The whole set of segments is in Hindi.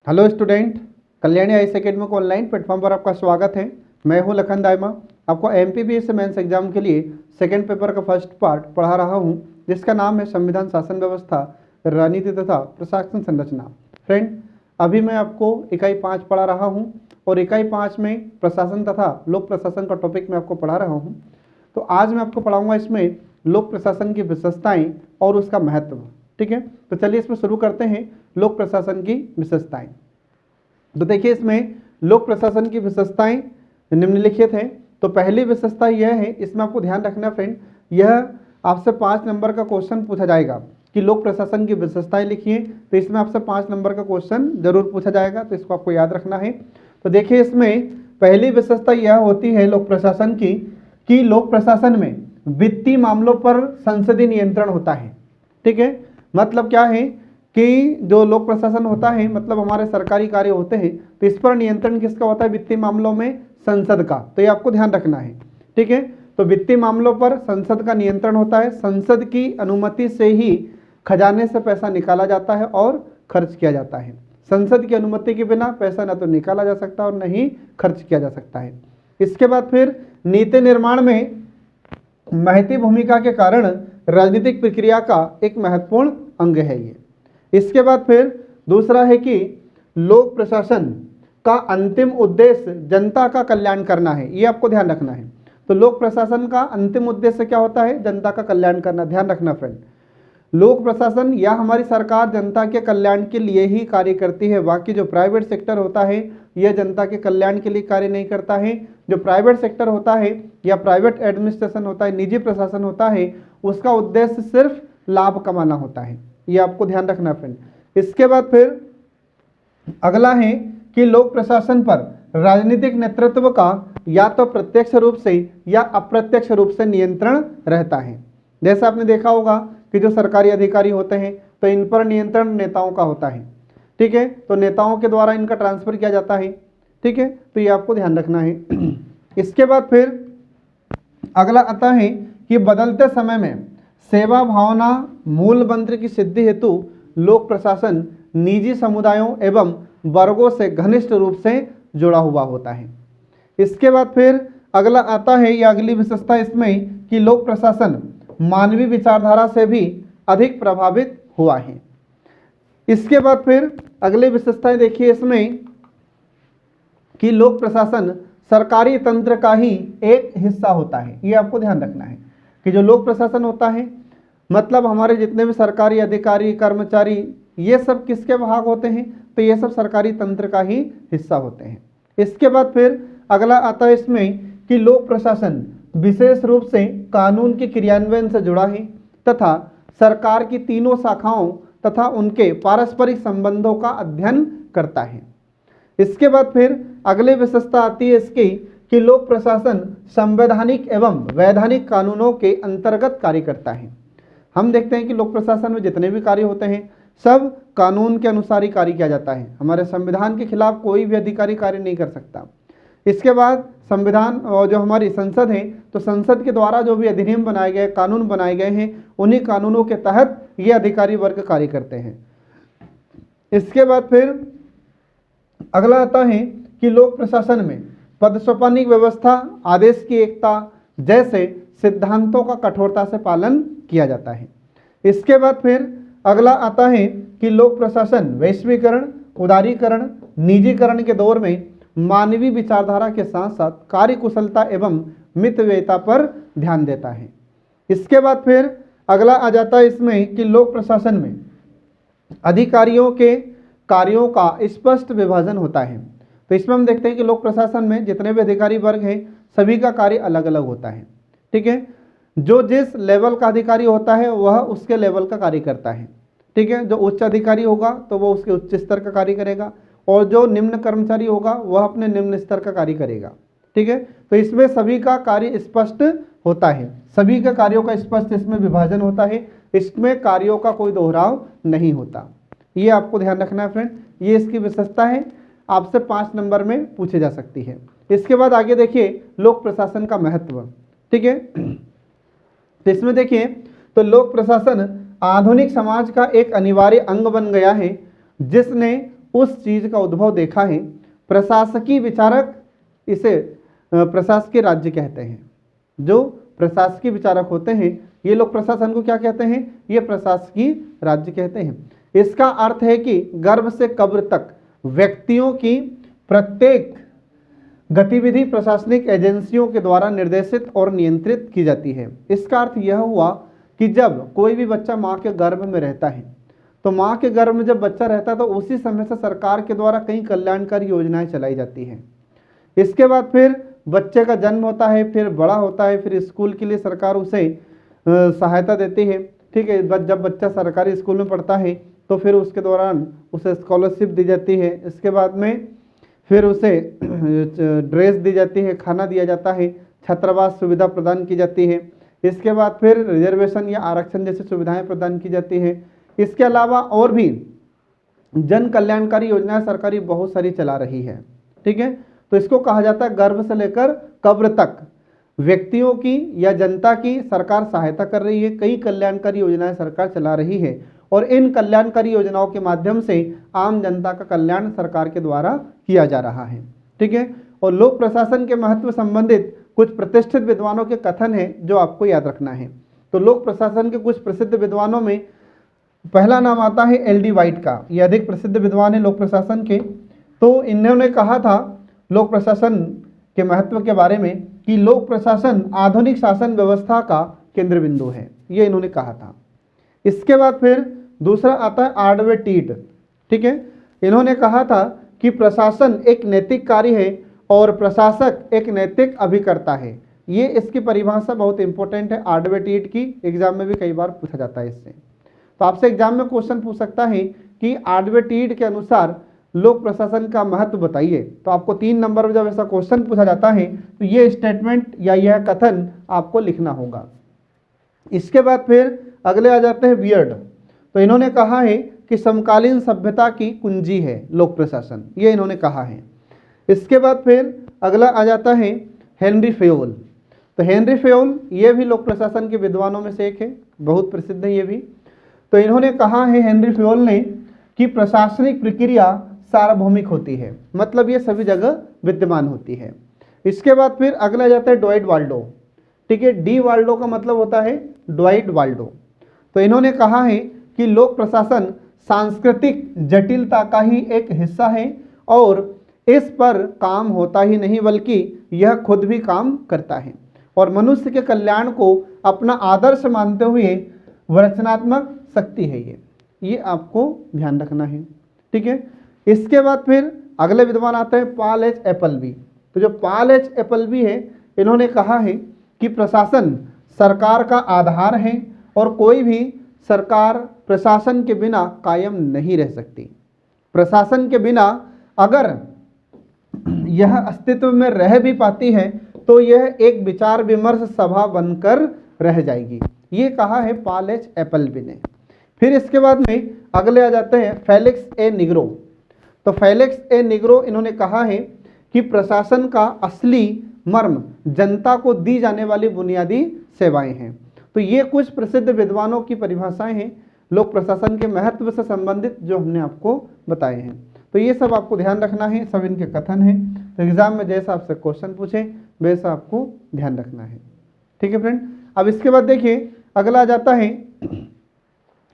Hello student, Kalyani IAS academy को ऑनलाइन प्लेटफॉर्म पर आपका स्वागत है। मैं हूं लखन दाइमा। आपको एमपीबीएस मेंस एग्जाम के लिए सेकंड पेपर का फर्स्ट पार्ट पढ़ा रहा हूं, जिसका नाम है संविधान, शासन व्यवस्था, रणनीति तथा प्रशासन संरचना। फ्रेंड, अभी मैं आपको इकाई 5 पढ़ा रहा हूँ और इकाई 5 में प्रशासन तथा लोक प्रशासन का टॉपिक मैं आपको पढ़ा रहा हूँ। तो आज मैं आपको पढ़ाऊँगा इसमें लोक प्रशासन की विशेषताएँ और उसका महत्व। ठीक है, तो चलिए इसमें शुरू करते हैं लोक प्रशासन की विशेषताएं। तो देखिए, इसमें लोक प्रशासन की विशेषताएं निम्नलिखित हैं। तो पहली विशेषता यह है, इसमें आपको ध्यान रखना फ्रेंड, यह आपसे 5 नंबर का क्वेश्चन पूछा जाएगा कि लोक प्रशासन की विशेषताएं लिखिए। तो इसमें आपसे 5 नंबर का क्वेश्चन जरूर पूछा जाएगा, तो इसको आपको याद रखना है। तो देखिए, इसमें पहली विशेषता यह होती है लोक प्रशासन की कि लोक प्रशासन में वित्तीय मामलों पर संसदीय नियंत्रण होता है। ठीक है, मतलब क्या है कि जो लोक प्रशासन होता है, मतलब हमारे सरकारी कार्य होते हैं, तो इस पर नियंत्रण किसका होता है? वित्तीय मामलों में संसद का। तो ये आपको ध्यान रखना है। ठीक है, तो वित्तीय मामलों पर संसद का नियंत्रण होता है। संसद की अनुमति से ही खजाने से पैसा निकाला जाता है और खर्च किया जाता है। संसद की अनुमति के बिना पैसा न तो निकाला जा सकता और न ही खर्च किया जा सकता है। इसके बाद फिर नीति निर्माण में महती भूमिका के कारण राजनीतिक प्रक्रिया का एक महत्वपूर्ण अंग है ये। इसके बाद फिर दूसरा है कि लोक प्रशासन का अंतिम उद्देश्य जनता का कल्याण करना है। ये आपको ध्यान रखना है। तो लोक प्रशासन का अंतिम उद्देश्य क्या होता है? जनता का कल्याण करना। ध्यान रखना फ्रेंड, लोक प्रशासन या हमारी सरकार जनता के कल्याण के लिए ही कार्य करती है। बाकी जो प्राइवेट सेक्टर होता है यह जनता के कल्याण के लिए कार्य नहीं करता है। जो प्राइवेट सेक्टर होता है या प्राइवेट एडमिनिस्ट्रेशन होता है, निजी प्रशासन होता है, उसका उद्देश्य सिर्फ लाभ कमाना होता है। ये आपको ध्यान रखना फ्रेंड। इसके बाद फिर अगला है कि लोक प्रशासन पर राजनीतिक नेतृत्व का या तो प्रत्यक्ष रूप से या अप्रत्यक्ष रूप से नियंत्रण रहता है। जैसा आपने देखा होगा कि जो सरकारी अधिकारी होते हैं, तो इन पर नियंत्रण नेताओं का होता है। ठीक है, तो नेताओं के द्वारा इनका ट्रांसफर किया जाता है। ठीक है, तो ये आपको ध्यान रखना है। इसके बाद फिर अगला आता है कि बदलते समय में सेवा भावना मूल मंत्र की सिद्धि हेतु लोक प्रशासन निजी समुदायों एवं वर्गों से घनिष्ठ रूप से जुड़ा हुआ होता है। इसके बाद फिर अगला आता है, या अगली विशेषता इसमें कि लोक प्रशासन मानवीय विचारधारा से भी अधिक प्रभावित हुआ है। इसके बाद फिर अगली विशेषताएं देखिए इसमें कि लोक प्रशासन सरकारी तंत्र का ही एक हिस्सा होता है। ये आपको ध्यान रखना है कि जो लोक प्रशासन होता है, मतलब हमारे जितने भी सरकारी अधिकारी, कर्मचारी, ये सब किसके भाग होते हैं? तो ये सब सरकारी तंत्र का ही हिस्सा होते हैं। इसके बाद फिर अगला आता है इसमें कि लोक प्रशासन विशेष रूप से कानून के क्रियान्वयन से जुड़ा है तथा सरकार की तीनों शाखाओं तथा उनके पारस्परिक संबंधों का अध्ययन करता है। इसके बाद फिर अगली विशेषता आती है इसकी कि लोक प्रशासन संवैधानिक एवं वैधानिक कानूनों के अंतर्गत कार्य करता है। हम देखते हैं कि लोक प्रशासन में जितने भी कार्य होते हैं सब कानून के अनुसार ही कार्य किया जाता है। हमारे संविधान के खिलाफ कोई भी अधिकारी कार्य नहीं कर सकता। इसके बाद संविधान और जो हमारी संसद है, तो संसद के द्वारा जो भी अधिनियम बनाए गए, कानून बनाए गए हैं, उन्हीं कानूनों के तहत ये अधिकारी वर्ग कार्य करते हैं। इसके बाद फिर अगला आता है कि लोक प्रशासन में पदसोपानिक व्यवस्था, आदेश की एकता जैसे सिद्धांतों का कठोरता से पालन किया जाता है। इसके बाद फिर अगला आता है कि लोक प्रशासन वैश्वीकरण, उदारीकरण, निजीकरण के दौर में मानवीय विचारधारा के साथ साथ कार्यकुशलता एवं मितव्ययिता पर ध्यान देता है। इसके बाद फिर अगला आ जाता है इसमें कि लोक प्रशासन में अधिकारियों के कार्यों का स्पष्ट विभाजन होता है। तो इसमें हम देखते हैं कि लोक प्रशासन में जितने भी अधिकारी वर्ग हैं सभी का कार्य अलग अलग होता है। ठीक है, जो जिस लेवल का अधिकारी होता है वह उसके लेवल का कार्य करता है। ठीक है, जो उच्च अधिकारी होगा तो वह उसके उच्च स्तर का कार्य करेगा और जो निम्न कर्मचारी होगा वह अपने निम्न स्तर का कार्य करेगा। ठीक है, तो इसमें सभी का कार्य स्पष्ट होता है, सभी के कार्यों का स्पष्ट इसमें विभाजन होता है, इसमें कार्यों का कोई दोहराव नहीं होता। ये आपको ध्यान रखना है फ्रेंड, ये इसकी विशेषता है, आपसे 5 नंबर में पूछी जा सकती है। इसके बाद आगे देखिए लोक प्रशासन का महत्व। ठीक है, तो इसमें देखिए तो लोक प्रशासन आधुनिक समाज का एक अनिवार्य अंग बन गया है, जिसने उस चीज का उद्भव देखा है। प्रशासकीय विचारक इसे प्रशासकीय राज्य कहते हैं। जो प्रशासकीय विचारक होते हैं ये लोग प्रशासन को क्या कहते हैं, ये प्रशासकीय राज्य कहते हैं। इसका अर्थ है कि गर्भ से कब्र तक व्यक्तियों की प्रत्येक गतिविधि प्रशासनिक एजेंसियों के द्वारा निर्देशित और नियंत्रित की जाती है। इसका अर्थ यह हुआ कि जब कोई भी बच्चा माँ के गर्भ में रहता है तो माँ के गर्भ में जब बच्चा रहता है तो उसी समय से सरकार के द्वारा कई कल्याणकारी योजनाएं चलाई जाती हैं। इसके बाद फिर बच्चे का जन्म होता है, फिर बड़ा होता है, फिर स्कूल के लिए सरकार उसे सहायता देती है। ठीक है, जब बच्चा सरकारी स्कूल में पढ़ता है तो फिर उसके दौरान उसे स्कॉलरशिप दी जाती है। इसके बाद में फिर उसे ड्रेस दी जाती है, खाना दिया जाता है, छात्रावास सुविधा प्रदान की जाती है। इसके बाद फिर रिजर्वेशन या आरक्षण जैसी सुविधाएं प्रदान की जाती है। इसके अलावा और भी जन कल्याणकारी योजनाएं सरकारी बहुत सारी चला रही है। ठीक है, तो इसको कहा जाता है गर्भ से लेकर कब्र तक व्यक्तियों की या जनता की सरकार सहायता कर रही है। कई कल्याणकारी योजनाएं सरकार चला रही है और इन कल्याणकारी योजनाओं के माध्यम से आम जनता का कल्याण सरकार के द्वारा किया जा रहा है। ठीक है, और लोक प्रशासन के महत्व संबंधित कुछ प्रतिष्ठित विद्वानों के कथन है जो आपको याद रखना है। तो लोक प्रशासन के कुछ प्रसिद्ध विद्वानों में पहला नाम आता है एल.डी. वाइट का। ये अधिक प्रसिद्ध विद्वान है लोक प्रशासन के। तो इन्होंने कहा था लोक प्रशासन के महत्व के बारे में कि लोक प्रशासन आधुनिक शासन व्यवस्था का केंद्र बिंदु है, ये इन्होंने कहा था। इसके बाद फिर दूसरा आता है आर्डवे टीट। ठीक है, इन्होंने कहा था कि प्रशासन एक नैतिक कार्य है और प्रशासक एक नैतिक अभिकर्ता है। ये इसकी परिभाषा बहुत इंपॉर्टेंट है, आर्डवे टीट की एग्जाम में भी कई बार पूछा जाता है इससे। तो आपसे एग्जाम में क्वेश्चन पूछ सकता है कि आर्डवे टीट के अनुसार लोक प्रशासन का महत्व बताइए। तो आपको 3 नंबर में जब ऐसा क्वेश्चन पूछा जाता है तो ये स्टेटमेंट या यह कथन आपको लिखना होगा। इसके बाद फिर अगले आ जाते हैं बियर्ड। तो इन्होंने कहा है कि समकालीन सभ्यता की कुंजी है लोक प्रशासन, ये इन्होंने कहा है। इसके बाद फिर अगला आ जाता है हेनरी फेयोल। तो हेनरी फेयोल ये भी लोक प्रशासन के विद्वानों में से एक है, बहुत प्रसिद्ध है ये भी। तो इन्होंने कहा है हेनरी फेयोल ने कि प्रशासनिक प्रक्रिया सार्वभौमिक होती है, मतलब ये सभी जगह विद्यमान होती है। इसके बाद फिर अगला जाता है ड्वाइट वाल्डो। ठीक है, डी वाल्डो का मतलब होता है ड्वाइट वाल्डो। तो इन्होंने कहा है कि लोक प्रशासन सांस्कृतिक जटिलता का ही एक हिस्सा है और इस पर काम होता ही नहीं बल्कि यह खुद भी काम करता है और मनुष्य के कल्याण को अपना आदर्श मानते हुए रचनात्मक शक्ति है ये आपको ध्यान रखना है। ठीक है, इसके बाद फिर अगले विद्वान आते हैं पॉल एच एपलबी। तो जो पॉल एच एपलबी है इन्होंने कहा है कि प्रशासन सरकार का आधार है और कोई भी सरकार प्रशासन के बिना कायम नहीं रह सकती। प्रशासन के बिना अगर यह अस्तित्व में रह भी पाती है तो यह एक विचार विमर्श सभा बनकर रह जाएगी, ये कहा है पॉल एच एपलबी ने। फिर इसके बाद में अगले आ जाते हैं फेलिक्स ए निग्रो। तो फेलिक्स ए निग्रो इन्होंने कहा है कि प्रशासन का असली मर्म जनता को दी जाने वाली बुनियादी सेवाएं हैं। तो ये कुछ प्रसिद्ध विद्वानों की परिभाषाएं हैं लोक प्रशासन के महत्व से संबंधित जो हमने आपको बताए हैं। तो ये सब आपको ध्यान रखना है, सब इनके कथन हैं। तो एग्जाम में जैसा आपसे क्वेश्चन पूछे वैसा आपको ध्यान रखना है। ठीक है फ्रेंड, अब इसके बाद देखिए अगला आ जाता है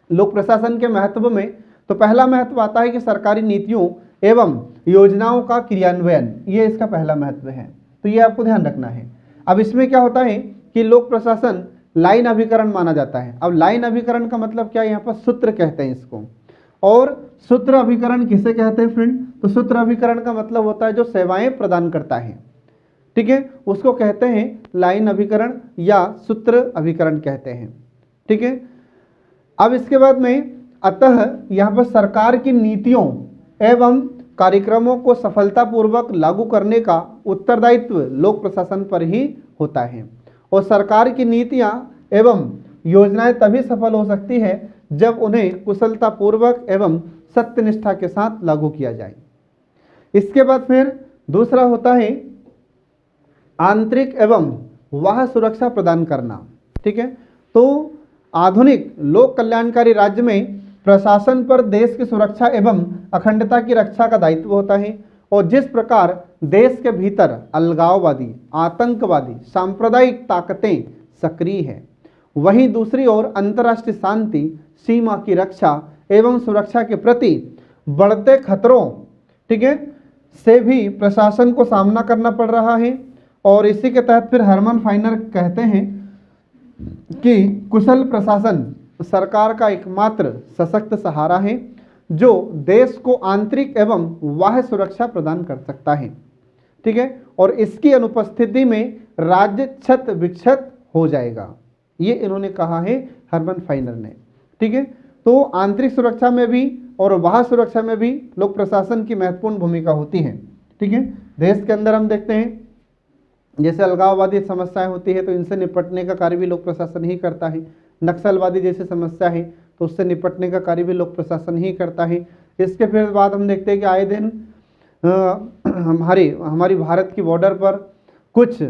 लोक प्रशासन के महत्व में। तो पहला महत्व आता है कि सरकारी नीतियों एवं योजनाओं का क्रियान्वयन, ये इसका पहला महत्व है। तो ये आपको ध्यान रखना है। अब इसमें क्या होता है कि लोक प्रशासन लाइन अभिकरण माना जाता है। अब लाइन अभिकरण का मतलब क्या है, यहाँ पर सूत्र कहते हैं इसको। और सूत्र अभिकरण किसे कहते हैं फ्रेंड, तो सूत्र अभिकरण का मतलब होता है जो सेवाएं प्रदान करता है। ठीक है, उसको कहते हैं लाइन अभिकरण या सूत्र अभिकरण कहते हैं। ठीक है, अब इसके बाद में अतः यहाँ पर सरकार की नीतियों एवं कार्यक्रमों को सफलतापूर्वक लागू करने का उत्तरदायित्व लोक प्रशासन पर ही होता है और सरकार की नीतियाँ एवं योजनाएं तभी सफल हो सकती है जब उन्हें कुशलतापूर्वक एवं सत्यनिष्ठा के साथ लागू किया जाए। इसके बाद फिर दूसरा होता है आंतरिक एवं बाह्य सुरक्षा प्रदान करना। ठीक है, तो आधुनिक लोक कल्याणकारी राज्य में प्रशासन पर देश की सुरक्षा एवं अखंडता की रक्षा का दायित्व होता है। और जिस प्रकार देश के भीतर अलगाववादी, आतंकवादी, सांप्रदायिक ताकतें सक्रिय हैं, वहीं दूसरी ओर अंतर्राष्ट्रीय शांति, सीमा की रक्षा एवं सुरक्षा के प्रति बढ़ते खतरों, ठीक है, से भी प्रशासन को सामना करना पड़ रहा है। और इसी के तहत फिर हरमन फाइनर कहते हैं कि कुशल प्रशासन सरकार का एकमात्र सशक्त सहारा है जो देश को आंतरिक एवं बाह्य सुरक्षा प्रदान कर सकता है, ठीक है। और इसकी अनुपस्थिति में राज्य क्षत विक्षत हो जाएगा, ये इन्होंने कहा है हरमन फाइनर ने, ठीक है। तो आंतरिक सुरक्षा में भी और बाह्य सुरक्षा में भी लोक प्रशासन की महत्वपूर्ण भूमिका होती है, ठीक है। देश के अंदर हम देखते हैं जैसे अलगाववादी समस्याएं होती है तो इनसे निपटने का कार्य भी लोक प्रशासन ही करता है। नक्सलवादी जैसी समस्या है तो उससे निपटने का कार्य भी लोक प्रशासन ही करता है। इसके फिर बाद हम देखते हैं कि आए दिन हमारी भारत की बॉर्डर पर कुछ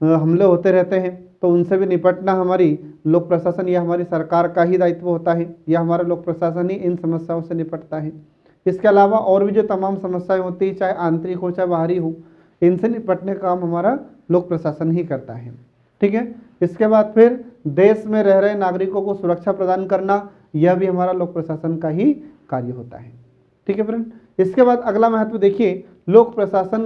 हमले होते रहते हैं, तो उनसे भी निपटना हमारी लोक प्रशासन या हमारी सरकार का ही दायित्व होता है, या हमारा लोक प्रशासन ही इन समस्याओं से निपटता है। इसके अलावा और भी जो तमाम समस्याएं होती है, चाहे आंतरिक हो चाहे बाहरी हो, इनसे निपटने का काम हमारा लोक प्रशासन ही करता है, ठीक है। इसके बाद फिर देश में रह रहे नागरिकों को सुरक्षा प्रदान करना, यह भी हमारा लोक प्रशासन का ही कार्य होता है, ठीक है फ्रेंड। इसके बाद अगला महत्व देखिए लोक प्रशासन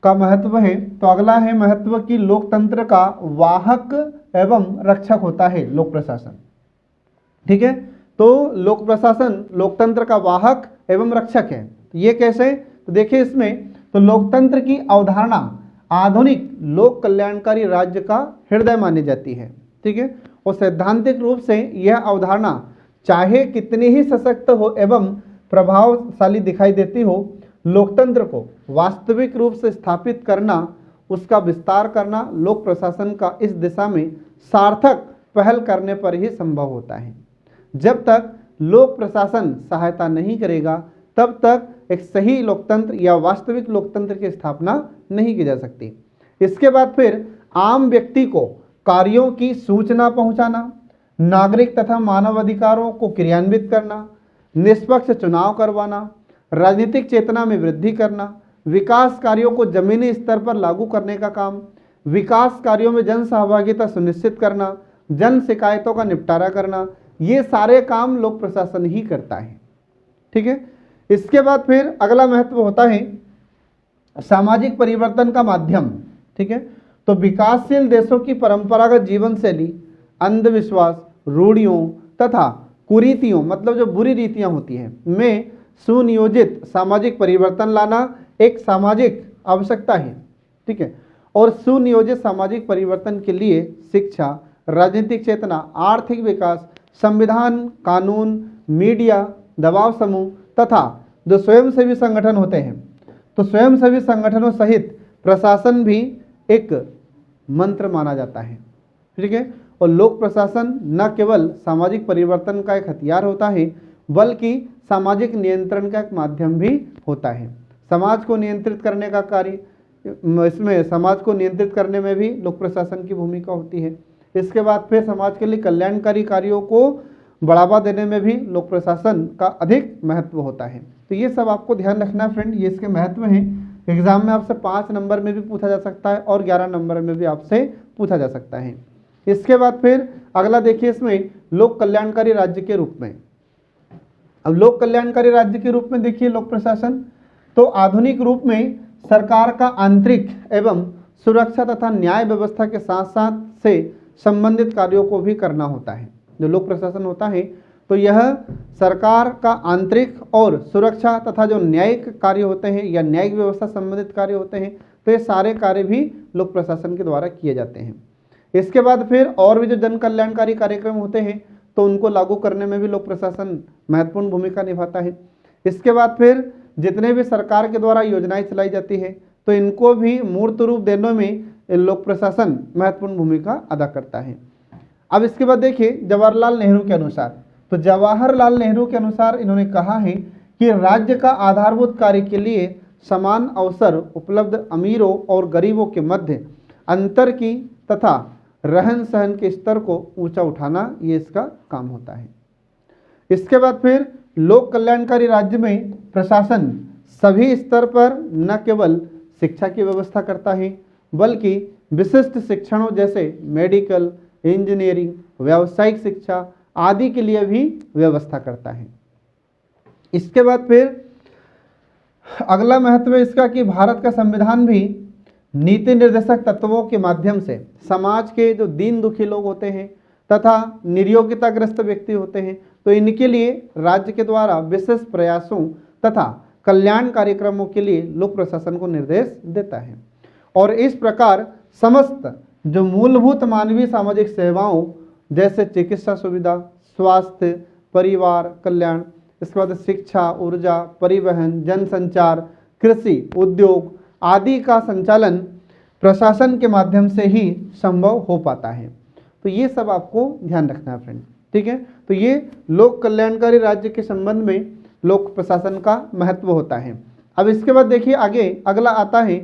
का महत्व है, तो अगला है महत्व कि लोकतंत्र का वाहक एवं रक्षक होता है लोक प्रशासन, ठीक है। तो लोक प्रशासन लोकतंत्र का वाहक एवं रक्षक है। ये कैसे? तो देखिए इसमें तो लोकतंत्र की अवधारणा आधुनिक लोक कल्याणकारी राज्य का हृदय मानी जाती है, ठीक है। और सैद्धांतिक रूप से यह अवधारणा चाहे कितनी ही सशक्त हो एवं प्रभावशाली दिखाई देती हो, लोकतंत्र को वास्तविक रूप से स्थापित करना, उसका विस्तार करना लोक प्रशासन का इस दिशा में सार्थक पहल करने पर ही संभव होता है। जब तक लोक प्रशासन सहायता नहीं करेगा तब तक एक सही लोकतंत्र या वास्तविक लोकतंत्र की स्थापना नहीं की जा सकती। इसके बाद फिर आम व्यक्ति को कार्यों की सूचना पहुंचाना, नागरिक तथा मानव अधिकारों को क्रियान्वित करना, निष्पक्ष चुनाव करवाना, राजनीतिक चेतना में वृद्धि करना, विकास कार्यों को जमीनी स्तर पर लागू करने का काम, विकास कार्यों में जन सहभागिता सुनिश्चित करना, जन शिकायतों का निपटारा करना, ये सारे काम लोक प्रशासन ही करता है, ठीक है। इसके बाद फिर अगला महत्व होता है सामाजिक परिवर्तन का माध्यम, ठीक है। तो विकासशील देशों की परंपरागत जीवन शैली, अंधविश्वास, रूढ़ियों तथा कुरीतियों, मतलब जो बुरी रीतियां होती हैं, में सुनियोजित सामाजिक परिवर्तन लाना एक सामाजिक आवश्यकता है, ठीक है। और सुनियोजित सामाजिक परिवर्तन के लिए शिक्षा, राजनीतिक चेतना, आर्थिक विकास, संविधान, कानून, मीडिया, दबाव समूह तथा जो स्वयंसेवी संगठन होते हैं, तो स्वयंसेवी संगठनों सहित प्रशासन भी एक मंत्र माना जाता है, ठीक है। और लोक प्रशासन न केवल सामाजिक परिवर्तन का एक हथियार होता है बल्कि सामाजिक नियंत्रण का एक माध्यम भी होता है। समाज को नियंत्रित करने का कार्य, इसमें समाज को नियंत्रित करने में भी लोक प्रशासन की भूमिका होती है। इसके बाद फिर समाज के लिए कल्याणकारी कार्यों को बढ़ावा देने में भी लोक प्रशासन का अधिक महत्व होता है। तो ये सब आपको ध्यान रखना फ्रेंड, ये इसके महत्व हैं। एग्जाम में आपसे 5 नंबर में भी पूछा जा सकता है और 11 नंबर में भी आपसे पूछा जा सकता है। इसके बाद फिर अगला देखिए इसमें लोक कल्याणकारी राज्य के रूप में। अब लोक कल्याणकारी राज्य के रूप में देखिए लोक प्रशासन तो आधुनिक रूप में सरकार का आंतरिक एवं सुरक्षा तथा न्याय व्यवस्था के साथ साथ से संबंधित कार्यों को भी करना होता है। जो लोक प्रशासन होता है तो यह सरकार का आंतरिक और सुरक्षा तथा जो न्यायिक कार्य होते हैं या न्यायिक व्यवस्था संबंधित कार्य होते हैं, तो ये सारे कार्य भी लोक प्रशासन के द्वारा किए जाते हैं। इसके बाद फिर और भी जो जन कल्याणकारी कार्यक्रम होते हैं तो उनको लागू करने में भी लोक प्रशासन महत्वपूर्ण भूमिका निभाता है। इसके बाद फिर जितने भी सरकार के द्वारा योजनाएं चलाई जाती है तो इनको भी मूर्त रूप देने में लोक प्रशासन महत्वपूर्ण भूमिका अदा करता है। अब इसके बाद देखिए जवाहरलाल नेहरू के अनुसार, तो जवाहरलाल नेहरू के अनुसार इन्होंने कहा है कि राज्य का आधारभूत कार्य के लिए समान अवसर उपलब्ध अमीरों और गरीबों के मध्य अंतर की तथा रहन सहन के स्तर को ऊंचा उठाना, ये इसका काम होता है। इसके बाद फिर लोक कल्याणकारी राज्य में प्रशासन सभी स्तर पर न केवल शिक्षा की व्यवस्था करता है बल्कि विशिष्ट शिक्षणों जैसे मेडिकल, इंजीनियरिंग, व्यावसायिक शिक्षा आदि के लिए भी व्यवस्था करता है। इसके बाद फिर अगला महत्व है इसका कि भारत का संविधान भी नीति निर्देशक तत्वों के माध्यम से समाज के जो दीन दुखी लोग होते हैं तथा निर्योग्यताग्रस्त व्यक्ति होते हैं तो इनके लिए राज्य के द्वारा विशेष प्रयासों तथा कल्याण कार्यक्रमों के लिए लोक प्रशासन को निर्देश देता है। और इस प्रकार समस्त जो मूलभूत मानवीय सामाजिक सेवाओं जैसे चिकित्सा सुविधा, स्वास्थ्य, परिवार कल्याण, इसके बाद शिक्षा, ऊर्जा, परिवहन, जनसंचार, कृषि, उद्योग आदि का संचालन प्रशासन के माध्यम से ही संभव हो पाता है। तो ये सब आपको ध्यान रखना है फ्रेंड, ठीक है। तो ये लोक कल्याणकारी राज्य के संबंध में लोक प्रशासन का महत्व होता है। अब इसके बाद देखिए आगे अगला आता है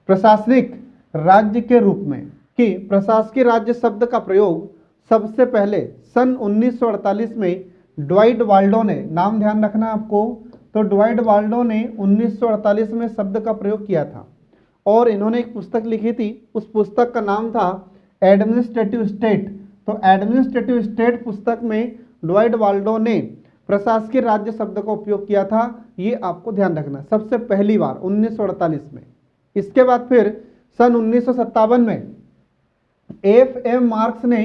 प्रशासनिक राज्य के रूप में कि प्रशासकीय राज्य शब्द का प्रयोग सबसे पहले सन 1948 में ड्वाइट वाल्डो ने, नाम ध्यान रखना आपको, तो ड्वाइट वाल्डो ने 1948 में शब्द का प्रयोग किया था और इन्होंने एक पुस्तक लिखी थी। उस पुस्तक का नाम था एडमिनिस्ट्रेटिव स्टेट। तो एडमिनिस्ट्रेटिव स्टेट पुस्तक में ड्वाइट वाल्डो ने प्रशासकीय राज्य शब्द का उपयोग किया था, ये आपको ध्यान रखना सबसे पहली बार 1948 में। इसके बाद फिर सन 1957 में एफ.एम. मार्क्स ने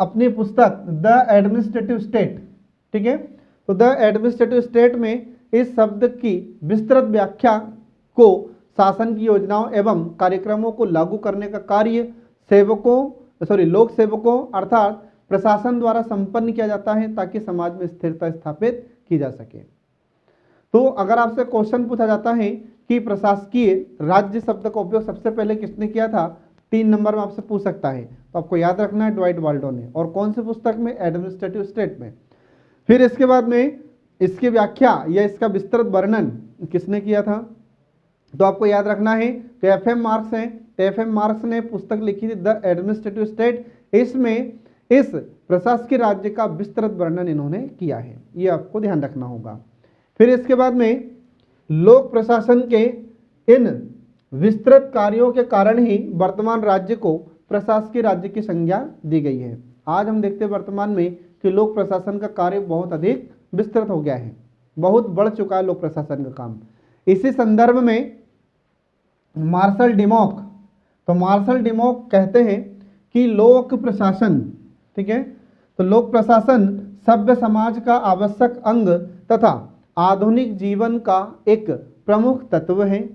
अपनी पुस्तक द एडमिनिस्ट्रेटिव स्टेट, ठीक है, तो द एडमिनिस्ट्रेटिव स्टेट में इस शब्द की विस्तृत व्याख्या को शासन की योजनाओं एवं कार्यक्रमों को लागू करने का कार्य लोक सेवकों अर्थात प्रशासन द्वारा संपन्न किया जाता है ताकि समाज में स्थिरता स्थापित की जा सके। तो अगर आपसे क्वेश्चन पूछा जाता है कि प्रशासकीय राज्य शब्द का उपयोग सबसे पहले किसने किया था, 3 नंबर में आपसे पूछ सकता है, तो आपको याद रखना है ड्वाइट वाल्डो ने। और कौन सी पुस्तक में, एडमिनिस्ट्रेटिव स्टेट में। फिर इसके बाद में इसकी व्याख्या या इसका विस्तृत वर्णन किसने किया था, तो आपको याद रखना है कि एफ.एम. मार्क्स हैं। एफ.एम. मार्क्स ने पुस्तक लिखी थी द एडमिनिस्ट्रेटिव स्टेट, इसमें इस प्रशासकीय राज्य का विस्तृत वर्णन इन्होंने किया है, ये आपको ध्यान रखना होगा। फिर इसके बाद में लोक प्रशासन के इन विस्तृत कार्यों के कारण ही वर्तमान राज्य को प्रशासकीय राज्य की संज्ञा दी गई है। आज हम देखते हैं वर्तमान में कि लोक प्रशासन का कार्य बहुत अधिक विस्तृत हो गया है, बहुत बढ़ चुका है लोक प्रशासन का काम। इसी संदर्भ में मार्शल डिमॉक, तो मार्शल डिमॉक कहते हैं कि लोक प्रशासन, ठीक है, तो लोक प्रशासन सभ्य समाज का आवश्यक अंग तथा आधुनिक जीवन का एक प्रमुख तत्व है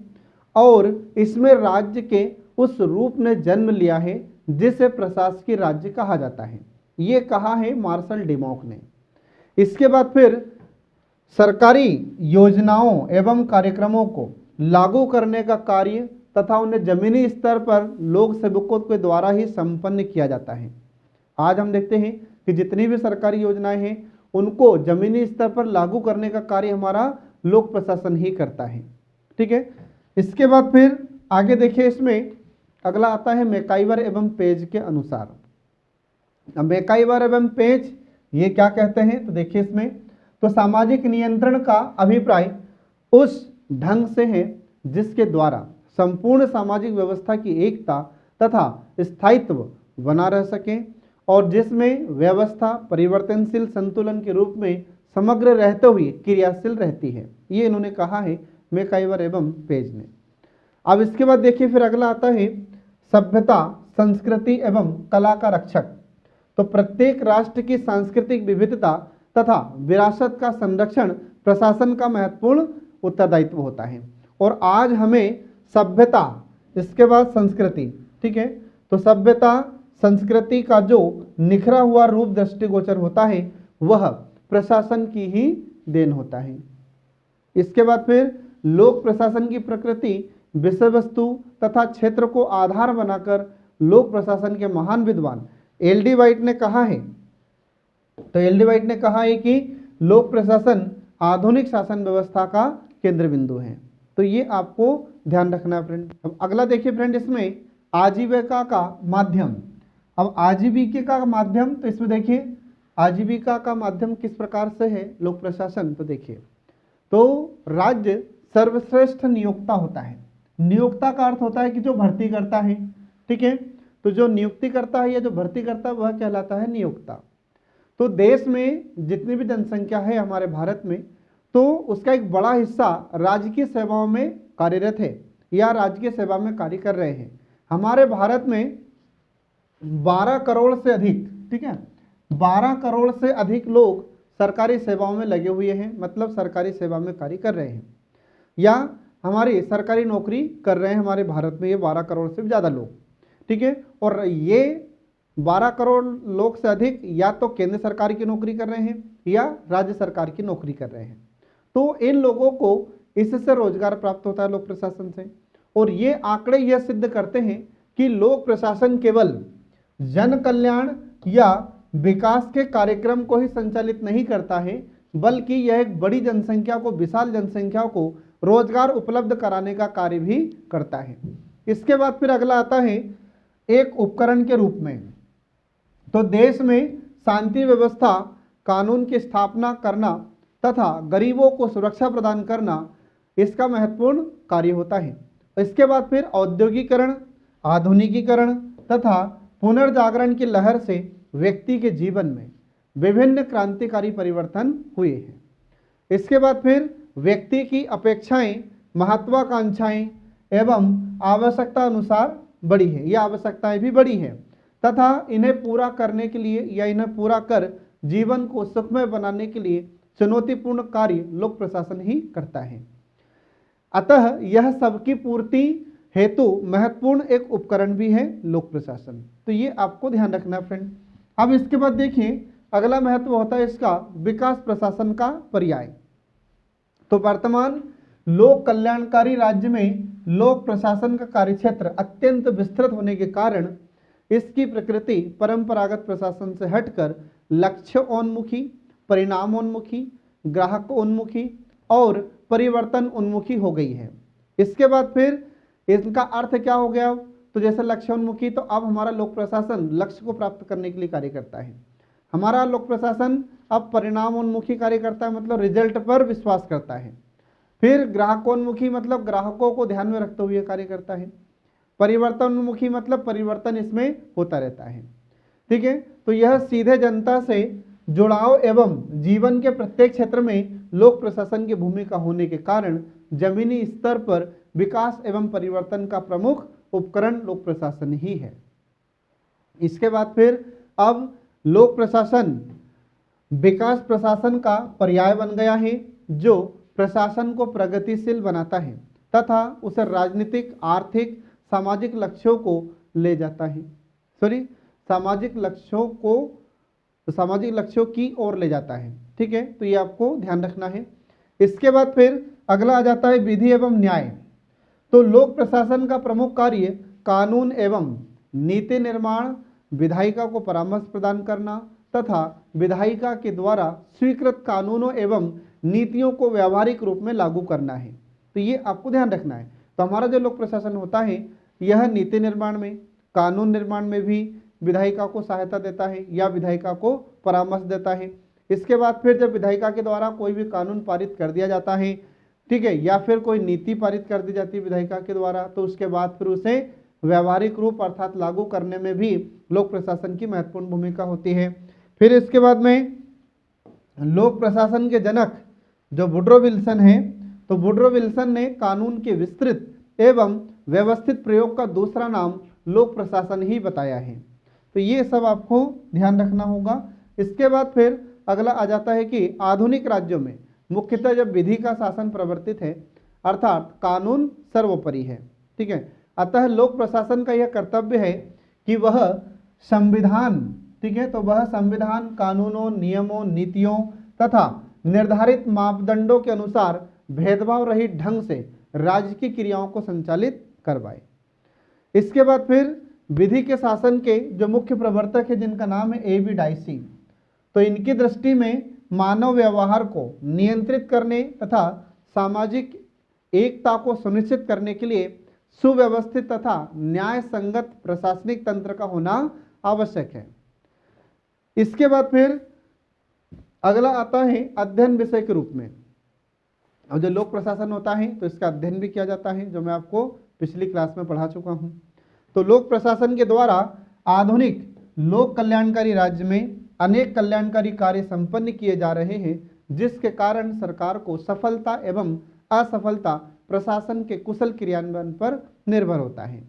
और इसमें राज्य के उस रूप ने जन्म लिया है जिसे प्रशासकीय राज्य कहा जाता है। ये कहा है मार्शल डिमॉक ने। इसके बाद फिर सरकारी योजनाओं एवं कार्यक्रमों को लागू करने का कार्य तथा उन्हें जमीनी स्तर पर लोक सेवकों के द्वारा ही संपन्न किया जाता है। आज हम देखते हैं कि जितनी भी सरकारी योजनाएं हैं उनको जमीनी स्तर पर लागू करने का कार्य हमारा लोक प्रशासन ही करता है, ठीक है। इसके बाद फिर आगे देखिए, इसमें अगला आता है मैकाइवर एवं पेज के अनुसार। अब मैकाइवर एवं पेज ये क्या कहते हैं, तो देखिए इसमें तो सामाजिक नियंत्रण का अभिप्राय उस ढंग से है जिसके द्वारा संपूर्ण सामाजिक व्यवस्था की एकता तथा स्थायित्व बना रह सके और जिसमें व्यवस्था परिवर्तनशील संतुलन के रूप में समग्र रहते हुए क्रियाशील रहती है। ये इन्होंने कहा है मैकाइवर एवं पेज ने। अब इसके बाद देखिए फिर अगला आता है सभ्यता, संस्कृति एवं कला का रक्षक। तो प्रत्येक राष्ट्र की सांस्कृतिक विविधता तथा विरासत का संरक्षण प्रशासन का महत्वपूर्ण उत्तरदायित्व होता है। और आज हमें सभ्यता, इसके बाद संस्कृति, ठीक है, तो सभ्यता संस्कृति का जो निखरा हुआ रूप दृष्टिगोचर होता है वह प्रशासन की ही देन होता है। इसके बाद फिर लोक प्रशासन की प्रकृति विषय वस्तु तथा क्षेत्र को आधार बनाकर लोक प्रशासन के महान विद्वान एल.डी. वाइट ने कहा है, तो एल.डी. वाइट ने कहा है कि लोक प्रशासन आधुनिक शासन व्यवस्था का केंद्र बिंदु है। तो ये आपको ध्यान रखना है फ्रेंड। अब अगला देखिए फ्रेंड, इसमें आजीविका का माध्यम। अब आजीविका का माध्यम, तो इसमें देखिए आजीविका का माध्यम किस प्रकार से है लोक प्रशासन, तो देखिए, तो राज्य सर्वश्रेष्ठ नियोक्ता होता है। नियोक्ता का अर्थ होता है कि जो भर्ती करता है, ठीक है, तो जो नियुक्ति करता है या जो भर्ती करता है वह कहलाता है नियोक्ता। तो देश में जितनी भी जनसंख्या है हमारे भारत में, तो उसका एक बड़ा हिस्सा राजकीय सेवाओं में कार्यरत है या राजकीय सेवा में कार्य कर रहे हैं। हमारे भारत में 12 करोड़ से अधिक, ठीक है, 12 करोड़ से अधिक लोग सरकारी सेवाओं में लगे हुए हैं, मतलब सरकारी सेवा में कार्य कर रहे हैं या हमारी सरकारी नौकरी कर रहे हैं हमारे भारत में, ये 12 करोड़ से भी ज़्यादा लोग, ठीक है। और ये 12 करोड़ लोग से अधिक या तो केंद्र सरकार की नौकरी कर रहे हैं या राज्य सरकार की नौकरी कर रहे हैं। तो इन लोगों को इससे रोजगार प्राप्त होता है लोक प्रशासन से। और ये आंकड़े यह सिद्ध करते हैं कि लोक प्रशासन केवल जन कल्याण या विकास के कार्यक्रम को ही संचालित नहीं करता है, बल्कि यह एक बड़ी जनसंख्या को, विशाल जनसंख्या को रोजगार उपलब्ध कराने का कार्य भी करता है। इसके बाद फिर अगला आता है एक उपकरण के रूप में। तो देश में शांति व्यवस्था, कानून की स्थापना करना तथा गरीबों को सुरक्षा प्रदान करना इसका महत्वपूर्ण कार्य होता है। इसके बाद फिर औद्योगिकरण, आधुनिकीकरण तथा पुनर्जागरण की लहर से व्यक्ति के जीवन में विभिन्न क्रांतिकारी परिवर्तन हुए हैं। इसके बाद फिर व्यक्ति की अपेक्षाएं, महत्वाकांक्षाएं एवं आवश्यकता अनुसार बढ़ी है, ये आवश्यकताएं भी बढ़ी हैं तथा इन्हें पूरा करने के लिए या इन्हें पूरा कर जीवन को सुखमय बनाने के लिए चुनौतीपूर्ण कार्य लोक प्रशासन ही करता है। अतः यह सबकी पूर्ति हेतु महत्वपूर्ण एक उपकरण भी है लोक प्रशासन। तो ये आपको ध्यान रखना है फ्रेंड। अब इसके बाद देखिए अगला महत्व होता है इसका विकास प्रशासन का पर्याय। तो वर्तमान लोक कल्याणकारी राज्य में लोक प्रशासन का कार्यक्षेत्र अत्यंत विस्तृत होने के कारण इसकी प्रकृति परंपरागत प्रशासन से हटकर लक्ष्योन्मुखी, परिणामोन्मुखी, ग्राहकोन्मुखी और परिवर्तन उन्मुखी हो गई है। इसके बाद फिर इसका अर्थ क्या हो गया, तो जैसे लक्ष्योन्मुखी, तो अब हमारा लोक प्रशासन लक्ष्य को प्राप्त करने के लिए कार्य करता है। हमारा लोक प्रशासन अब परिणामोन्मुखी कार्य करता है, मतलब रिजल्ट पर विश्वास करता है। फिर ग्राहकोन्मुखी मतलब ग्राहकों को ध्यान में रखते हुए कार्य करता है। परिवर्तनोन्मुखी मतलब परिवर्तन इसमें होता रहता है, ठीक है। तो यह सीधे जनता से जुड़ाव एवं जीवन के प्रत्येक क्षेत्र में लोक प्रशासन की भूमिका होने के कारण जमीनी स्तर पर विकास एवं परिवर्तन का प्रमुख उपकरण लोक प्रशासन ही है। इसके बाद फिर अब लोक प्रशासन विकास प्रशासन का पर्याय बन गया है, जो प्रशासन को प्रगतिशील बनाता है तथा उसे राजनीतिक, आर्थिक, सामाजिक लक्ष्यों को ले जाता है, सामाजिक लक्ष्यों की ओर ले जाता है, ठीक है। तो ये आपको ध्यान रखना है। इसके बाद फिर अगला आ जाता है विधि एवं न्याय। तो लोक प्रशासन का प्रमुख कार्य कानून एवं नीति निर्माण, विधायिका को परामर्श प्रदान करना तथा विधायिका के द्वारा स्वीकृत कानूनों एवं नीतियों को व्यावहारिक रूप में लागू करना है। तो ये आपको ध्यान रखना है। तो हमारा जो लोक प्रशासन होता है यह नीति निर्माण में, कानून निर्माण में भी विधायिका को सहायता देता है या विधायिका को परामर्श देता है। इसके बाद फिर जब विधायिका के द्वारा कोई भी कानून पारित कर दिया जाता है, ठीक है, या फिर कोई नीति पारित कर दी जाती है विधायिका के द्वारा, तो उसके बाद फिर उसे व्यावहारिक रूप अर्थात लागू करने में भी लोक प्रशासन की महत्वपूर्ण भूमिका होती है। फिर इसके बाद में लोक प्रशासन के जनक जो वुड्रो विल्सन है, तो वुड्रो विल्सन ने कानून के विस्तृत एवं व्यवस्थित प्रयोग का दूसरा नाम लोक प्रशासन ही बताया है। तो ये सब आपको ध्यान रखना होगा। इसके बाद फिर अगला आ जाता है कि आधुनिक राज्यों में मुख्यतः जब विधि का शासन प्रवर्तित है अर्थात कानून सर्वोपरि है, ठीक है। अतः लोक प्रशासन का यह कर्तव्य है कि वह संविधान, ठीक है, तो वह संविधान, कानूनों, नियमों, नीतियों तथा निर्धारित मापदंडों के अनुसार भेदभाव रहित ढंग से राज्य की क्रियाओं को संचालित करवाए। इसके बाद फिर विधि के शासन के जो मुख्य प्रवर्तक है जिनका नाम है A.B. डाइसी, तो इनकी दृष्टि में मानव व्यवहार को नियंत्रित करने तथा सामाजिक एकता को सुनिश्चित करने के लिए सुव्यवस्थित तथा न्याय संगत प्रशासनिक तंत्र का होना आवश्यक है। इसके बाद फिर अगला आता है अध्ययन विषय के रूप में। और जो लोक प्रशासन होता है तो इसका अध्ययन भी किया जाता है, जो मैं आपको पिछली क्लास में पढ़ा चुका हूँ। तो लोक प्रशासन के द्वारा आधुनिक लोक कल्याणकारी राज्य में अनेक कल्याणकारी कार्य संपन्न किए जा रहे हैं, जिसके कारण सरकार को सफलता एवं असफलता प्रशासन के कुशल क्रियान्वयन पर निर्भर होता है।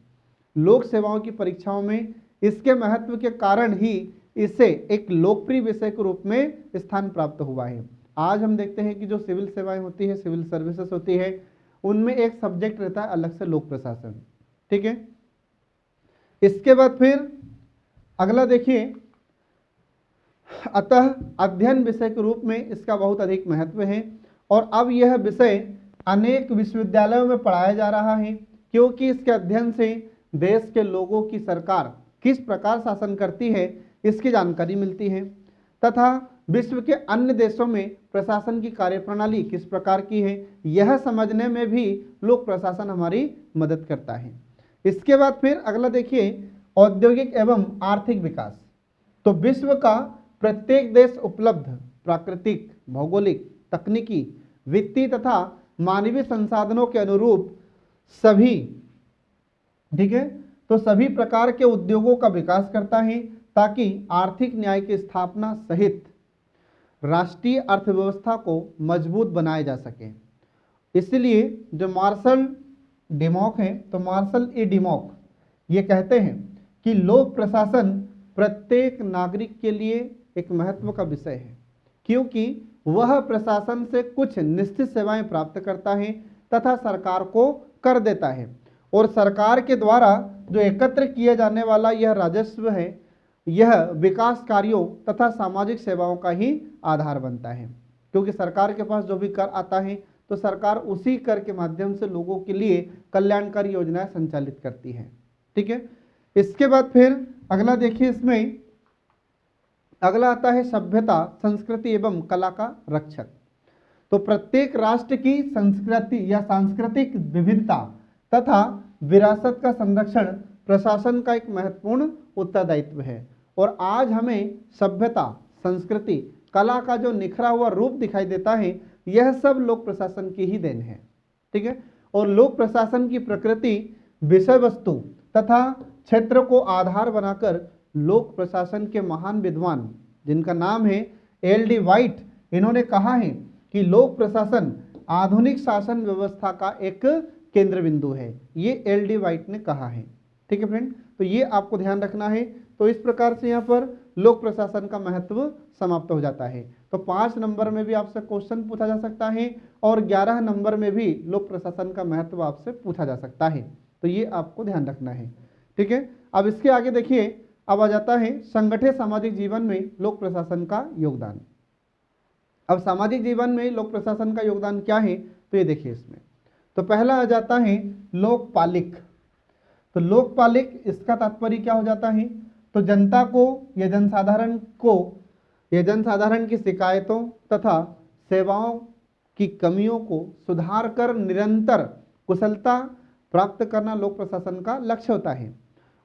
लोक सेवाओं की परीक्षाओं में इसके महत्व के कारण ही इसे एक लोकप्रिय विषय के रूप में स्थान प्राप्त हुआ है। आज हम देखते हैं कि जो सिविल सेवाएं होती है, सिविल सर्विसेज होती है, उनमें एक सब्जेक्ट रहता है अलग से लोक प्रशासन। ठीक है, इसके बाद फिर अगला देखिए, अतः अध्ययन विषय के रूप में इसका बहुत अधिक महत्व है और अब यह विषय अनेक विश्वविद्यालयों में पढ़ाया जा रहा है, क्योंकि इसके अध्ययन से देश के लोगों की सरकार किस प्रकार शासन करती है इसकी जानकारी मिलती है, तथा विश्व के अन्य देशों में प्रशासन की कार्यप्रणाली किस प्रकार की है यह समझने में भी लोक प्रशासन हमारी मदद करता है। इसके बाद फिर अगला देखिए, औद्योगिक एवं आर्थिक विकास। तो विश्व का प्रत्येक देश उपलब्ध प्राकृतिक, भौगोलिक, तकनीकी, वित्तीय तथा मानवीय संसाधनों के अनुरूप सभी, ठीक है, तो सभी प्रकार के उद्योगों का विकास करता है, ताकि आर्थिक न्याय की स्थापना सहित राष्ट्रीय अर्थव्यवस्था को मजबूत बनाया जा सके। इसलिए जो मार्शल डिमॉक है, तो मार्शल ई डिमॉक ये कहते हैं कि लोक प्रशासन प्रत्येक नागरिक के लिए एक महत्व का विषय है, क्योंकि वह प्रशासन से कुछ निश्चित सेवाएं प्राप्त करता है तथा सरकार को कर देता है, और सरकार के द्वारा जो एकत्र किए जाने वाला यह राजस्व है, यह विकास कार्यों तथा सामाजिक सेवाओं का ही आधार बनता है। क्योंकि सरकार के पास जो भी कर आता है तो सरकार उसी कर के माध्यम से लोगों के लिए कल्याणकारी योजनाएं संचालित करती है। ठीक है, इसके बाद फिर अगला देखिए, इसमें अगला आता है सभ्यता, संस्कृति एवं कला का रक्षक। तो प्रत्येक राष्ट्र की संस्कृति या सांस्कृतिक विविधता तथा विरासत का संरक्षण प्रशासन का एक महत्वपूर्ण उत्तरदायित्व है, और आज हमें सभ्यता, संस्कृति, कला का जो निखरा हुआ रूप दिखाई देता है, यह सब लोक प्रशासन की ही देन है। ठीक है, और लोक प्रशासन की प्रकृति, विषय वस्तु तथा क्षेत्र को आधार बनाकर लोक प्रशासन के महान विद्वान जिनका नाम है एल.डी. वाइट, इन्होंने कहा है कि लोक प्रशासन आधुनिक शासन व्यवस्था का एक केंद्र बिंदु है। ये एल.डी. वाइट ने कहा है। ठीक है फ्रेंड, तो ये आपको ध्यान रखना है। तो इस प्रकार से यहाँ पर लोक प्रशासन का महत्व समाप्त हो जाता है। तो 5 नंबर में भी आपसे क्वेश्चन पूछा जा सकता है और 11 नंबर में भी लोक प्रशासन का महत्व आपसे पूछा जा सकता है। तो ये आपको ध्यान रखना है। ठीक है, अब इसके आगे देखिए, अब आ जाता है संगठित सामाजिक जीवन में लोक प्रशासन का योगदान। अब सामाजिक जीवन में लोक प्रशासन का योगदान क्या है, तो ये देखिए इसमें। तो पहला आ जाता है लोकपालिक। तो लोकपालिक इसका तात्पर्य क्या हो जाता है, तो जनता को या जनसाधारण की शिकायतों तथा सेवाओं की कमियों को सुधार कर निरंतर कुशलता प्राप्त करना लोक प्रशासन का लक्ष्य होता है,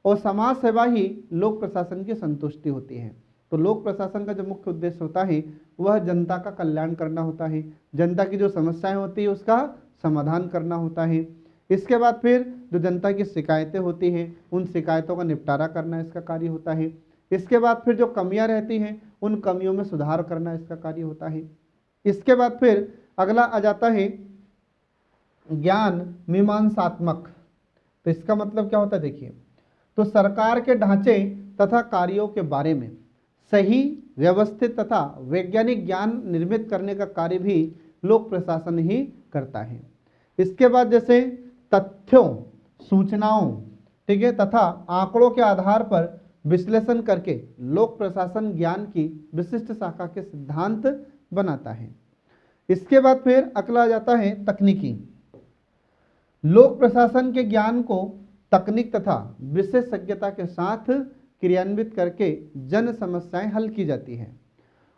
और समाज सेवा ही लोक प्रशासन की संतुष्टि होती है। तो लोक प्रशासन का जो मुख्य उद्देश्य होता है वह जनता का कल्याण करना होता है, जनता की जो समस्याएं होती है उसका समाधान करना होता है। इसके बाद फिर जो जनता की शिकायतें होती हैं उन शिकायतों का निपटारा करना इसका कार्य होता है। इसके बाद फिर जो कमियां रहती हैं उन कमियों में सुधार करना इसका कार्य होता है। इसके बाद फिर अगला आ जाता है ज्ञान मीमांसात्मक। तो इसका मतलब क्या होता है, देखिए, तो सरकार के ढांचे तथा कार्यों के बारे में सही, व्यवस्थित तथा वैज्ञानिक ज्ञान निर्मित करने का कार्य भी लोक प्रशासन ही करता है। इसके बाद जैसे तथ्यों, सूचनाओं, ठीक है, तथा आंकड़ों के आधार पर विश्लेषण करके लोक प्रशासन ज्ञान की विशिष्ट शाखा के सिद्धांत बनाता है। इसके बाद फिर अगला आ जाता है तकनीकी। लोक प्रशासन के ज्ञान को तकनीक तथा विशेषज्ञता के साथ क्रियान्वित करके जन समस्याएं हल की जाती हैं,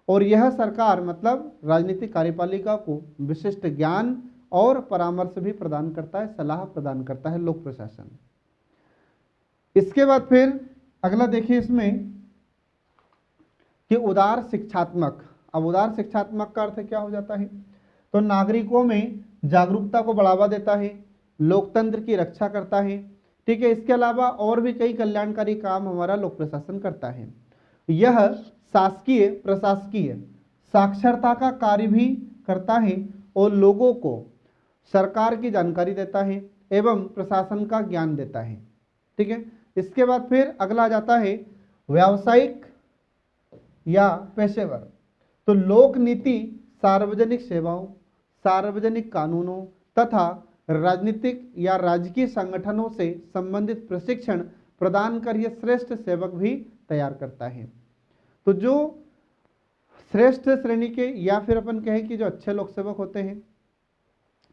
और यह सरकार मतलब राजनीतिक कार्यपालिका को विशिष्ट ज्ञान और परामर्श भी प्रदान करता है, सलाह प्रदान करता है लोक प्रशासन। इसके बाद फिर अगला देखिए इसमें कि उदार शिक्षात्मक। अब उदार शिक्षात्मक का अर्थ क्या हो जाता है, तो नागरिकों में जागरूकता को बढ़ावा देता है, लोकतंत्र की रक्षा करता है। ठीक है, इसके अलावा और भी कई कल्याणकारी काम हमारा लोक प्रशासन करता है। यह शासकीय प्रशासकीय साक्षरता का कार्य भी करता है और लोगों को सरकार की जानकारी देता है एवं प्रशासन का ज्ञान देता है। ठीक है, इसके बाद फिर अगला आ जाता है व्यावसायिक या पेशेवर। तो लोक नीति सार्वजनिक सेवाओं, सार्वजनिक कानूनों तथा राजनीतिक या राजकीय संगठनों से संबंधित प्रशिक्षण प्रदान कर यह श्रेष्ठ सेवक भी तैयार करता है। तो जो श्रेष्ठ श्रेणी के या फिर अपन कहें कि जो अच्छे लोक सेवक होते हैं,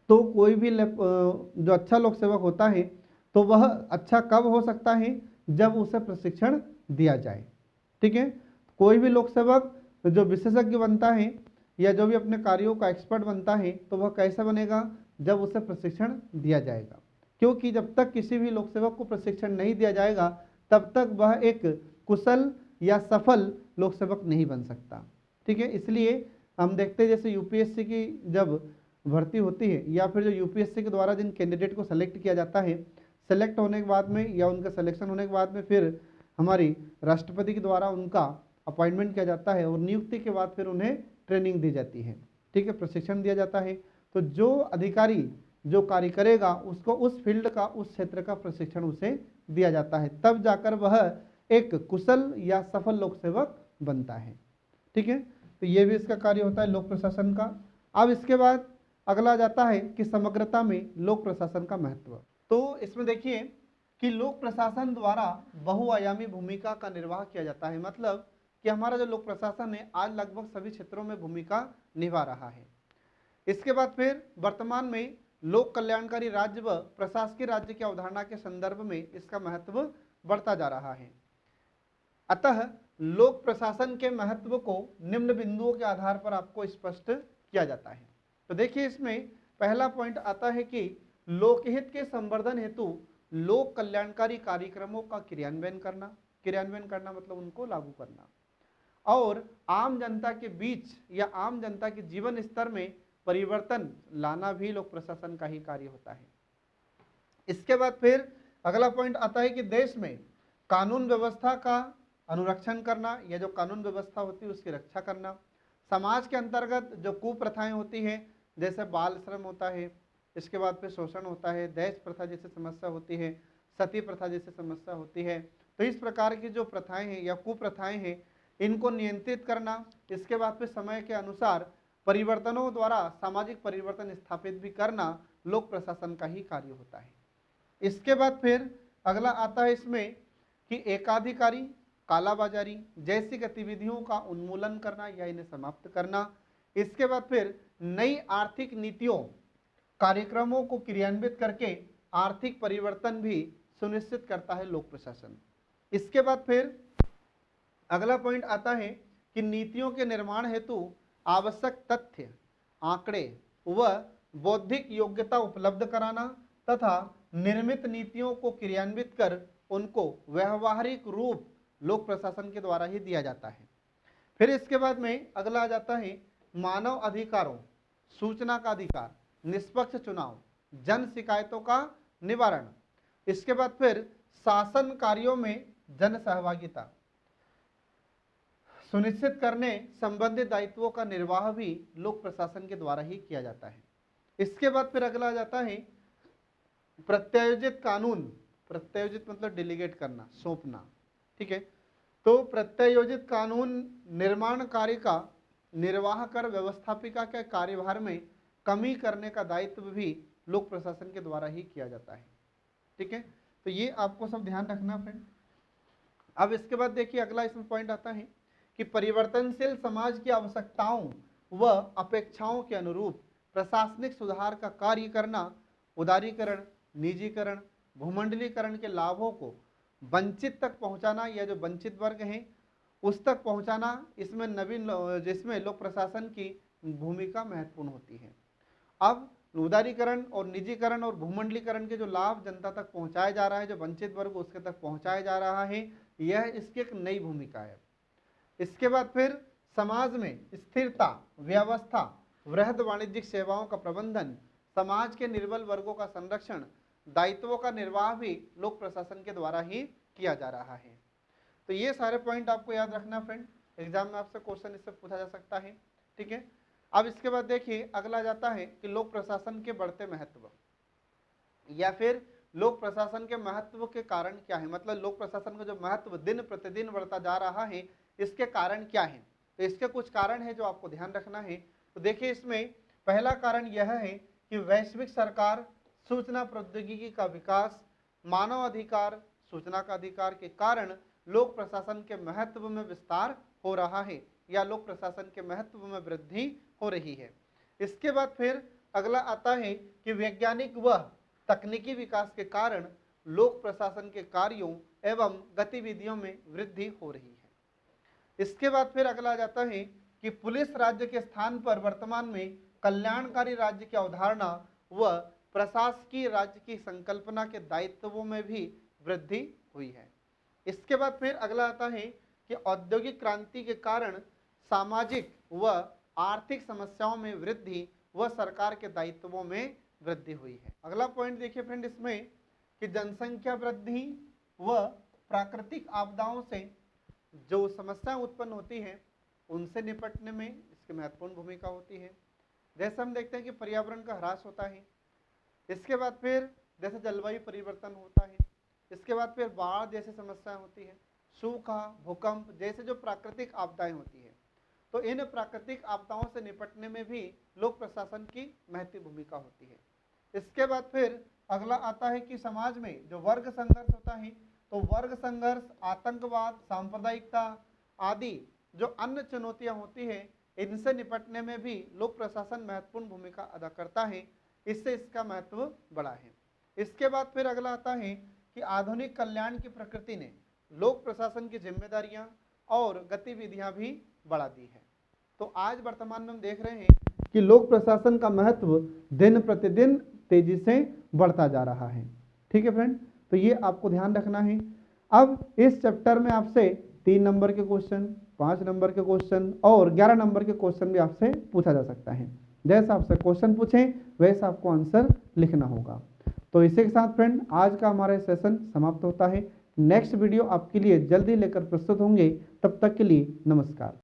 तो कोई भी जो अच्छा लोक सेवक होता है तो वह अच्छा कब हो सकता है, जब उसे प्रशिक्षण दिया जाए। ठीक है, कोई भी लोक सेवक जो विशेषज्ञ बनता है या जो भी अपने कार्यों का एक्सपर्ट बनता है तो वह कैसे बनेगा, जब उसे प्रशिक्षण दिया जाएगा। क्योंकि जब तक किसी भी लोक सेवक को प्रशिक्षण नहीं दिया जाएगा तब तक वह एक कुशल या सफल लोक सेवक नहीं बन सकता। ठीक है, इसलिए हम देखते हैं जैसे यूपीएससी की जब भर्ती होती है या फिर जो यूपीएससी के द्वारा जिन कैंडिडेट को सेलेक्ट किया जाता है, सेलेक्ट होने के बाद में या उनका सिलेक्शन होने के बाद में फिर हमारी राष्ट्रपति के द्वारा उनका अपॉइंटमेंट किया जाता है और नियुक्ति के बाद फिर उन्हें ट्रेनिंग दी जाती है। ठीक है, प्रशिक्षण दिया जाता है। तो जो अधिकारी जो कार्य करेगा उसको उस फील्ड का, उस क्षेत्र का प्रशिक्षण उसे दिया जाता है, तब जाकर वह एक कुशल या सफल लोक सेवक बनता है। ठीक है, तो ये भी इसका कार्य होता है लोक प्रशासन का। अब इसके बाद अगला जाता है कि समग्रता में लोक प्रशासन का महत्व। तो इसमें देखिए कि लोक प्रशासन द्वारा बहुआयामी भूमिका का निर्वाह किया जाता है, मतलब कि हमारा जो लोक प्रशासन है आज लगभग सभी क्षेत्रों में भूमिका निभा रहा है। इसके बाद फिर वर्तमान में लोक कल्याणकारी राज्य व प्रशासकीय राज्य की अवधारणा के संदर्भ में इसका महत्व बढ़ता जा रहा है। अतः लोक प्रशासन के महत्व को निम्न बिंदुओं के आधार पर आपको स्पष्ट किया जाता है। तो देखिए इसमें पहला पॉइंट आता है कि लोकहित के संवर्धन हेतु लोक कल्याणकारी कार्यक्रमों का क्रियान्वयन करना मतलब उनको लागू करना, और आम जनता के बीच या आम जनता के जीवन स्तर में परिवर्तन लाना भी लोक प्रशासन का ही कार्य होता है। इसके बाद फिर अगला पॉइंट आता है कि देश में कानून व्यवस्था का अनुरक्षण करना, या जो कानून व्यवस्था होती है उसकी रक्षा करना, समाज के अंतर्गत जो कुप्रथाएं होती हैं जैसे बाल श्रम होता है, इसके बाद फिर शोषण होता है, दहेज प्रथा जैसी समस्या होती है, सती प्रथा जैसी समस्या होती है, तो इस प्रकार की जो प्रथाएं हैं या कुप्रथाएं हैं इनको नियंत्रित करना। इसके बाद फिर समय के अनुसार परिवर्तनों द्वारा सामाजिक परिवर्तन स्थापित भी करना लोक प्रशासन का ही कार्य होता है। इसके बाद फिर अगला आता है इसमें कि एकाधिकारी कालाबाजारी जैसी गतिविधियों का उन्मूलन करना या इन्हें समाप्त करना। इसके बाद फिर नई आर्थिक नीतियों कार्यक्रमों को क्रियान्वित करके आर्थिक परिवर्तन भी सुनिश्चित करता है लोक प्रशासन। इसके बाद फिर अगला पॉइंट आता है कि नीतियों के निर्माण हेतु आवश्यक तथ्य, आंकड़े व बौद्धिक योग्यता उपलब्ध कराना तथा निर्मित नीतियों को क्रियान्वित कर उनको व्यवहारिक रूप लोक प्रशासन के द्वारा ही दिया जाता है। फिर इसके बाद में अगला आ जाता है मानव अधिकारों, सूचना का अधिकार, निष्पक्ष चुनाव, जन शिकायतों का निवारण। इसके बाद फिर शासन कार्यों में जन सहभागिता सुनिश्चित करने संबंधित दायित्वों का निर्वाह भी लोक प्रशासन के द्वारा ही किया जाता है। इसके बाद फिर अगला आ जाता है प्रत्यायोजित कानून, प्रत्यायोजित मतलब डेलीगेट करना, सौंपना। ठीक है, तो प्रत्यायोजित कानून निर्माण कार्य का निर्वाह कर व्यवस्थापिका के कार्यभार में कमी करने का दायित्व भी लोक प्रशासन के द्वारा ही किया जाता है। ठीक है, तो ये आपको सब ध्यान रखना फ्रेंड। अब इसके बाद देखिए अगला इसमें पॉइंट आता है कि परिवर्तनशील समाज की आवश्यकताओं व अपेक्षाओं के अनुरूप प्रशासनिक सुधार का कार्य करना, उदारीकरण, निजीकरण, भूमंडलीकरण के लाभों को वंचित तक पहुंचाना, या जो वंचित वर्ग हैं उस तक पहुंचाना, इसमें जिसमें लोक प्रशासन की भूमिका महत्वपूर्ण होती है। अब उदारीकरण और निजीकरण और भूमंडलीकरण के जो लाभ जनता तक पहुंचाया जा रहा है, जो वंचित वर्ग उसके तक पहुंचाया जा रहा है, यह इसकी एक नई भूमिका है। इसके बाद फिर समाज में स्थिरता, व्यवस्था, वृहद वाणिज्यिक सेवाओं का प्रबंधन, समाज के निर्बल वर्गों का संरक्षण, दायित्वों का निर्वाह भी लोक प्रशासन के द्वारा ही किया जा रहा है। तो ये सारे पॉइंट आपको याद रखना फ्रेंड, एग्जाम में आपसे क्वेश्चन इससे पूछा जा सकता है। ठीक है, अब इसके बाद देखिए अगला जाता है कि लोक प्रशासन के बढ़ते महत्व या फिर लोक प्रशासन के महत्व के कारण क्या है, मतलब लोक प्रशासन का जो महत्व दिन प्रतिदिन बढ़ता जा रहा है इसके कारण क्या है। तो इसके कुछ कारण है जो आपको ध्यान रखना है। तो देखिए इसमें पहला कारण यह है कि वैश्विक सरकार, सूचना प्रौद्योगिकी का विकास, मानव अधिकार, सूचना का अधिकार के कारण लोक प्रशासन के महत्व में विस्तार हो रहा है या लोक प्रशासन के महत्व में वृद्धि हो रही है। इसके बाद फिर अगला आता है कि वैज्ञानिक व तकनीकी विकास के कारण लोक प्रशासन के कार्यों एवं गतिविधियों में वृद्धि हो रही है। इसके बाद फिर अगला जाता है कि पुलिस राज्य के स्थान पर वर्तमान में कल्याणकारी राज्य की अवधारणा व प्रशासकीय राज्य की संकल्पना के दायित्वों में भी वृद्धि हुई है। इसके बाद फिर अगला आता है कि औद्योगिक क्रांति के कारण सामाजिक व आर्थिक समस्याओं में वृद्धि व सरकार के दायित्वों में वृद्धि हुई है। अगला पॉइंट देखिए फ्रेंड इसमें कि जनसंख्या वृद्धि व प्राकृतिक आपदाओं से जो समस्याएं उत्पन्न होती हैं उनसे निपटने में इसकी महत्वपूर्ण भूमिका होती है। जैसे हम देखते हैं कि पर्यावरण का ह्रास होता है, इसके बाद फिर जैसे जलवायु परिवर्तन होता है, इसके बाद फिर बाढ़ जैसी समस्याएं होती है, सूखा, भूकंप जैसे जो प्राकृतिक आपदाएं होती है। तो इन प्राकृतिक आपदाओं से निपटने में भी लोक प्रशासन की महत्वपूर्ण भूमिका होती है। इसके बाद फिर अगला आता है कि समाज में जो वर्ग संघर्ष होता है, तो वर्ग संघर्ष, आतंकवाद, सांप्रदायिकता आदि जो अन्य चुनौतियां होती है इनसे निपटने में भी लोक प्रशासन महत्वपूर्ण भूमिका अदा करता है, इससे इसका महत्व बढ़ा है। इसके बाद फिर अगला आता है कि आधुनिक कल्याण की प्रकृति ने लोक प्रशासन की जिम्मेदारियां और गतिविधियां भी बढ़ा दी है। तो आज वर्तमान में हम देख रहे हैं कि लोक प्रशासन का महत्व दिन प्रतिदिन तेजी से बढ़ता जा रहा है। ठीक है फ्रेंड, तो ये आपको ध्यान रखना है। अब इस चैप्टर में आपसे 3 नंबर के क्वेश्चन, 5 नंबर के क्वेश्चन और 11 नंबर के क्वेश्चन भी आपसे पूछा जा सकता है। जैसा आपसे क्वेश्चन पूछें वैसा आपको आंसर लिखना होगा। तो इसी के साथ फ्रेंड आज का हमारा सेशन समाप्त होता है। नेक्स्ट वीडियो आपके लिए जल्दी लेकर प्रस्तुत होंगे, तब तक के लिए नमस्कार।